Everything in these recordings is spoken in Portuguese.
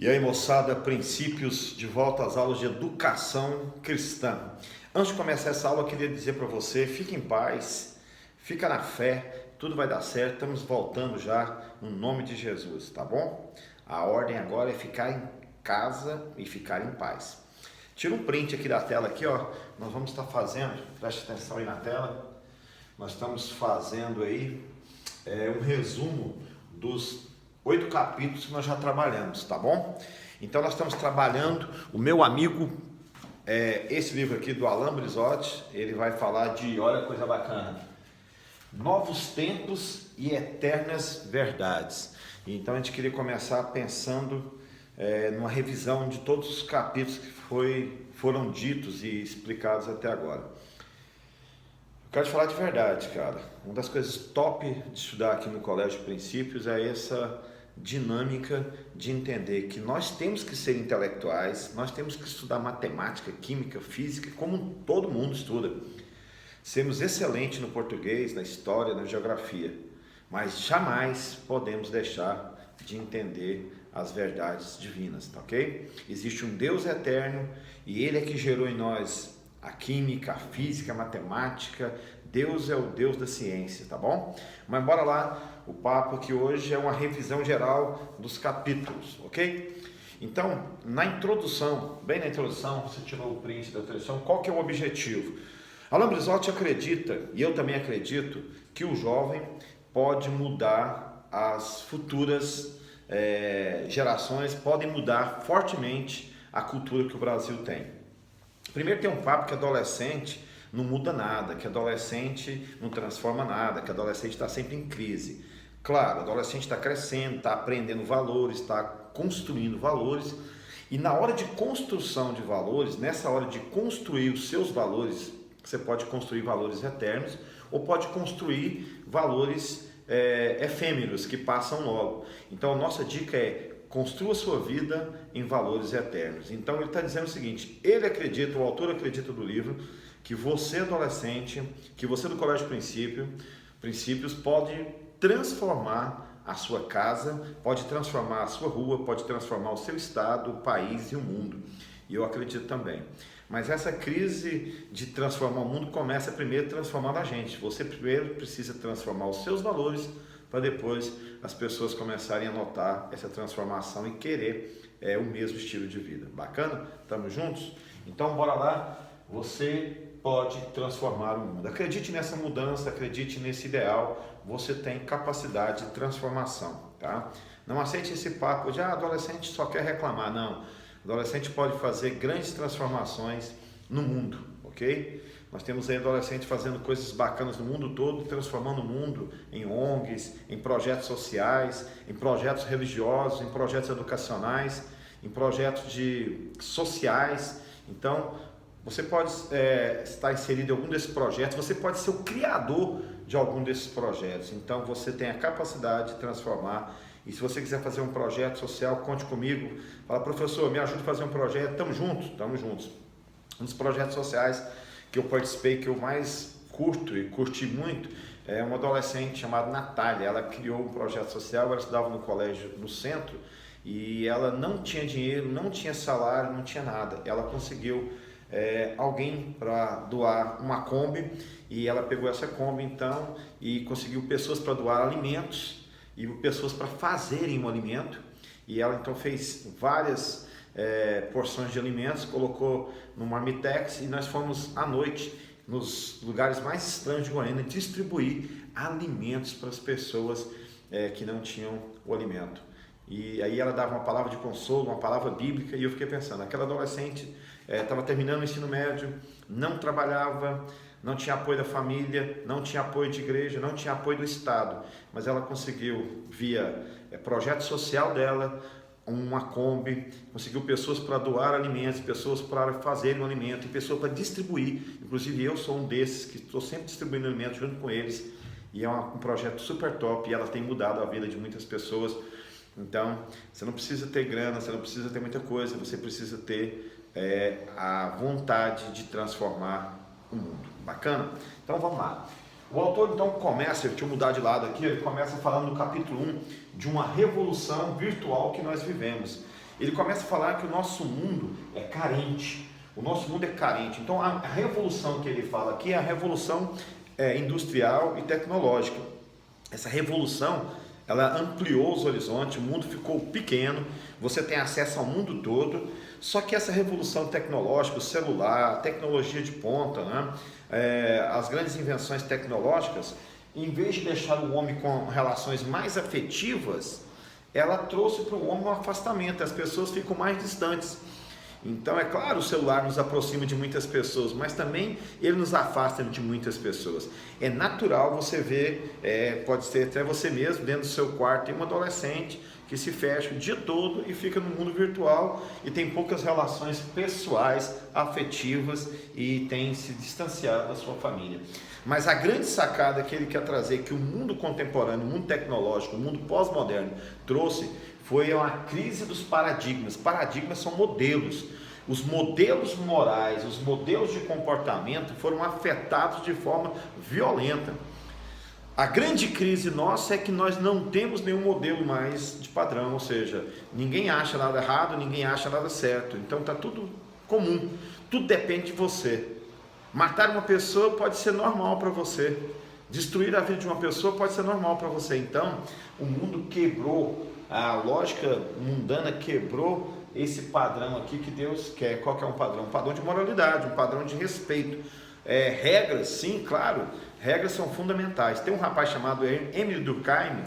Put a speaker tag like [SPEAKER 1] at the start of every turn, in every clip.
[SPEAKER 1] E aí, moçada, princípios de volta às aulas de educação cristã. Antes de começar essa aula, eu queria dizer para você, fique em paz, fica na fé, tudo vai dar certo, estamos voltando já no nome de Jesus, tá bom? A ordem agora é ficar em casa e ficar em paz. Tira um print aqui da tela aqui, ó, nós vamos estar fazendo, preste atenção aí na tela, nós estamos fazendo aí um resumo dos 8 capítulos que nós já trabalhamos, tá bom? Então nós estamos trabalhando, o meu amigo, esse livro aqui do Alain Brizotti, ele vai falar de, olha que coisa bacana, novos tempos e eternas verdades. Então a gente queria começar pensando numa revisão de todos os capítulos que foram ditos e explicados até agora. Eu quero te falar de verdade, cara. Uma das coisas top de estudar aqui no Colégio de Princípios é essa dinâmica de entender que nós temos que ser intelectuais, nós temos que estudar matemática, química, física, como todo mundo estuda. Sermos excelentes no português, na história, na geografia, mas jamais podemos deixar de entender as verdades divinas, tá ok? Existe um Deus eterno e Ele é que gerou em nós a química, a física, a matemática. Deus é o Deus da ciência, tá bom? Mas bora lá, o papo aqui hoje é uma revisão geral dos capítulos, ok? Então, na introdução, bem na introdução, você tirou o print da introdução, qual que é o objetivo? Alain Brizotti acredita, e eu também acredito, que o jovem pode mudar as futuras gerações, podem mudar fortemente a cultura que o Brasil tem. Primeiro tem um papo que adolescente não muda nada, que adolescente não transforma nada, que adolescente está sempre em crise. Claro, adolescente está crescendo, está aprendendo valores, está construindo valores, e na hora de construção de valores, nessa hora de construir os seus valores, você pode construir valores eternos ou pode construir valores efêmeros que passam logo. Então a nossa dica é: construa a sua vida em valores eternos. Então ele está dizendo o seguinte, ele acredita, o autor acredita do livro, que você adolescente, que você do Colégio Princípios pode transformar a sua casa, pode transformar a sua rua, pode transformar o seu estado, o país e o mundo. E eu acredito também. Mas essa crise de transformar o mundo começa primeiro transformando a gente. Você primeiro precisa transformar os seus valores para depois as pessoas começarem a notar essa transformação e querer o mesmo estilo de vida. Bacana? Estamos juntos? Então bora lá. Você pode transformar o mundo. Acredite nessa mudança, acredite nesse ideal. Você tem capacidade de transformação, tá? Não aceite esse papo de adolescente só quer reclamar. Não. Adolescente pode fazer grandes transformações no mundo, ok? Nós temos aí adolescentes fazendo coisas bacanas no mundo todo, transformando o mundo em ONGs, em projetos sociais, em projetos religiosos, em projetos educacionais, em projetos sociais. Então, você pode estar inserido em algum desses projetos, você pode ser o criador de algum desses projetos. Então, você tem a capacidade de transformar. E se você quiser fazer um projeto social, conte comigo. Fala, professor, me ajude a fazer um projeto. Estamos juntos? Estamos juntos. Um dos projetos sociais que eu participei, que eu mais curto e curti muito, é uma adolescente chamada Natália. Ela criou um projeto social, ela estudava no colégio no centro e ela não tinha dinheiro, não tinha salário, não tinha nada. Ela conseguiu alguém para doar uma Kombi e ela pegou essa Kombi então e conseguiu pessoas para doar alimentos e pessoas para fazerem um alimento, e ela então fez várias porções de alimentos, colocou no Marmitex e nós fomos à noite nos lugares mais estranhos de Goiânia distribuir alimentos para as pessoas que não tinham o alimento. E aí ela dava uma palavra de consolo, uma palavra bíblica, e eu fiquei pensando, aquela adolescente estava terminando o ensino médio, não trabalhava, não tinha apoio da família, não tinha apoio de igreja, não tinha apoio do Estado, mas ela conseguiu, via projeto social dela, uma Kombi, conseguiu pessoas para doar alimentos, pessoas para fazerem um alimento, e pessoas para distribuir. Inclusive eu sou um desses que estou sempre distribuindo alimentos junto com eles, e é um projeto super top, e ela tem mudado a vida de muitas pessoas. Então, você não precisa ter grana, você não precisa ter muita coisa, você precisa ter a vontade de transformar o mundo. Bacana? Então vamos lá. O autor então começa, deixa eu mudar de lado aqui, ele começa falando no capítulo 1 de uma revolução virtual que nós vivemos. Ele começa a falar que o nosso mundo é carente. O nosso mundo é carente. Então a revolução que ele fala aqui é a revolução industrial e tecnológica. Essa revolução, ela ampliou os horizontes, o mundo ficou pequeno, você tem acesso ao mundo todo, só que essa revolução tecnológica, o celular, a tecnologia de ponta, né? As grandes invenções tecnológicas, em vez de deixar o homem com relações mais afetivas, ela trouxe para o homem um afastamento, as pessoas ficam mais distantes. Então, é claro, o celular nos aproxima de muitas pessoas, mas também ele nos afasta de muitas pessoas. É natural você ver, pode ser até você mesmo, dentro do seu quarto, tem um adolescente que se fecha o dia todo e fica no mundo virtual e tem poucas relações pessoais, afetivas e tem se distanciado da sua família. Mas a grande sacada que ele quer trazer, que o mundo contemporâneo, o mundo tecnológico, o mundo pós-moderno trouxe, foi uma crise dos paradigmas. Paradigmas são modelos. Os modelos morais, os modelos de comportamento foram afetados de forma violenta. A grande crise nossa é que nós não temos nenhum modelo mais de padrão, ou seja, ninguém acha nada errado, ninguém acha nada certo. Então está tudo comum, tudo depende de você. Matar uma pessoa pode ser normal para você. Destruir a vida de uma pessoa pode ser normal para você. Então, o mundo quebrou, a lógica mundana quebrou esse padrão aqui que Deus quer. Qual que é um padrão? Um padrão de moralidade, um padrão de respeito. Regras, sim, claro, regras são fundamentais. Tem um rapaz chamado Emile Durkheim.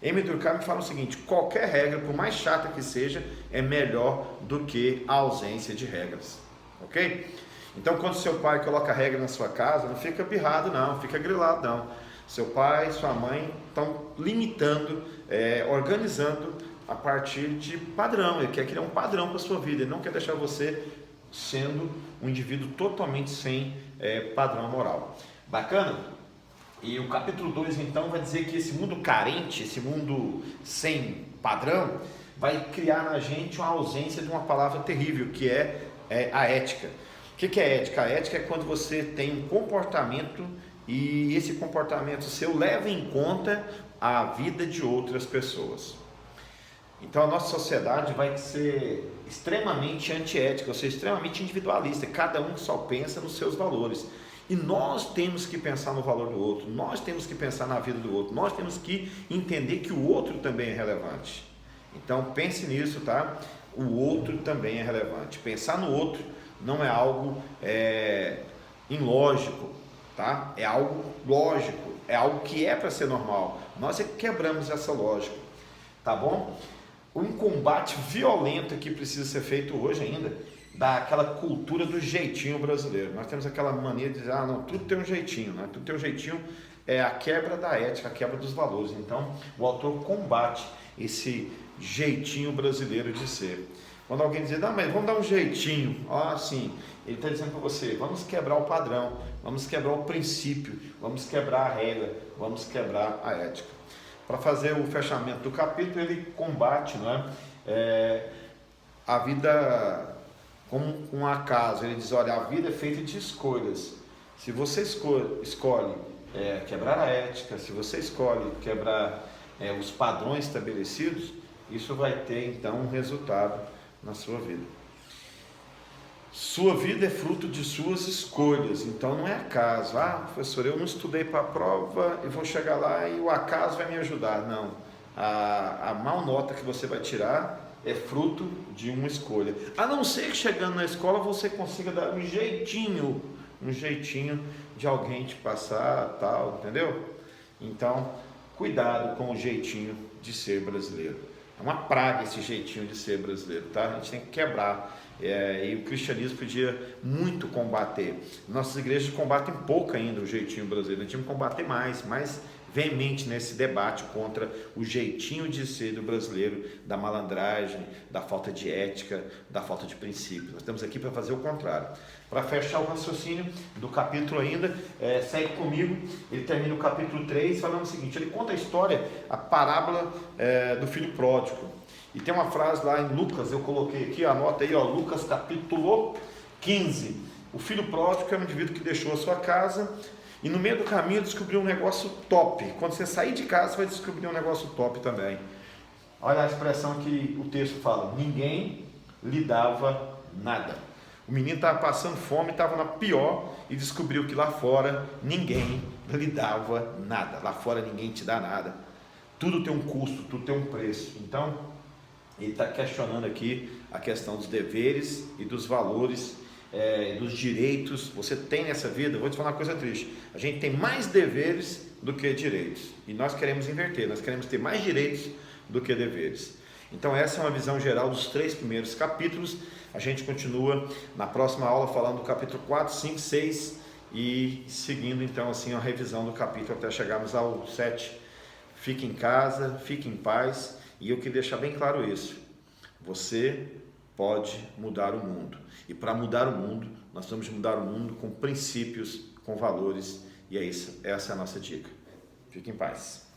[SPEAKER 1] Emile Durkheim fala o seguinte: qualquer regra, por mais chata que seja, é melhor do que a ausência de regras. Ok? Então, quando seu pai coloca regra na sua casa, não fica birrado não, não fica grilado não. Seu pai e sua mãe estão limitando, organizando a partir de padrão. Ele quer criar um padrão para a sua vida, ele não quer deixar você sendo um indivíduo totalmente sem padrão moral. Bacana? E o capítulo 2 então vai dizer que esse mundo carente, esse mundo sem padrão, vai criar na gente uma ausência de uma palavra terrível, que é a ética. O que é ética? A ética é quando você tem um comportamento e esse comportamento seu leva em conta a vida de outras pessoas. Então a nossa sociedade vai ser extremamente antiética, ou seja, extremamente individualista. Cada um só pensa nos seus valores. E nós temos que pensar no valor do outro, nós temos que pensar na vida do outro, nós temos que entender que o outro também é relevante. Então pense nisso, tá? O outro também é relevante. Pensar no outro não é algo ilógico, tá? É algo lógico, é algo que é para ser normal. Nós é que quebramos essa lógica, tá bom? Um combate violento que precisa ser feito hoje ainda, daquela cultura do jeitinho brasileiro. Nós temos aquela mania de dizer, não, tudo tem um jeitinho, né? Tudo tem um jeitinho, é a quebra da ética, a quebra dos valores. Então, o autor combate esse jeitinho brasileiro de ser. Quando alguém diz, não, mas vamos dar um jeitinho, assim, ele está dizendo para você, vamos quebrar o padrão, vamos quebrar o princípio, vamos quebrar a regra, vamos quebrar a ética. Para fazer o fechamento do capítulo, ele combate, não é? A vida como um acaso. Ele diz, olha, a vida é feita de escolhas. Se você escolhe quebrar a ética, se você escolhe quebrar os padrões estabelecidos, isso vai ter então um resultado na sua vida. Sua vida é fruto de suas escolhas, então não é acaso. Professor, eu não estudei para a prova e vou chegar lá e o acaso vai me ajudar. Não, a mal nota que você vai tirar é fruto de uma escolha. A não ser que chegando na escola você consiga dar um jeitinho de alguém te passar, tal, entendeu? Então, cuidado com o jeitinho de ser brasileiro. É uma praga esse jeitinho de ser brasileiro, tá? A gente tem que quebrar. E o cristianismo podia muito combater. Nossas igrejas combatem pouco ainda o jeitinho brasileiro. A gente tem que combater mais veemente nesse debate contra o jeitinho de ser do brasileiro, da malandragem, da falta de ética, da falta de princípios. Nós estamos aqui para fazer o contrário. Para fechar o raciocínio do capítulo ainda, segue comigo, ele termina o capítulo 3 falando o seguinte, ele conta a história, a parábola do filho pródigo. E tem uma frase lá em Lucas, eu coloquei aqui, anota aí, Lucas capítulo 15. O filho pródigo é um indivíduo que deixou a sua casa e no meio do caminho descobriu um negócio top. Quando você sair de casa, você vai descobrir um negócio top também. Olha a expressão que o texto fala: ninguém lhe dava nada. O menino estava passando fome, estava na pior e descobriu que lá fora ninguém lhe dava nada. Lá fora ninguém te dá nada. Tudo tem um custo, tudo tem um preço. Então, ele está questionando aqui a questão dos deveres e dos valores, dos direitos. Você tem nessa vida, vou te falar uma coisa triste, a gente tem mais deveres do que direitos, e nós queremos inverter, nós queremos ter mais direitos do que deveres. Então essa é uma visão geral dos 3 primeiros capítulos. A gente continua na próxima aula falando do capítulo 4, 5, 6 e seguindo então assim a revisão do capítulo até chegarmos ao 7. Fique em casa, fique em paz, e eu queria deixar bem claro isso: você pode mudar o mundo, e para mudar o mundo nós temos que mudar o mundo com princípios, com valores, e é isso, essa é a nossa dica. Fique em paz.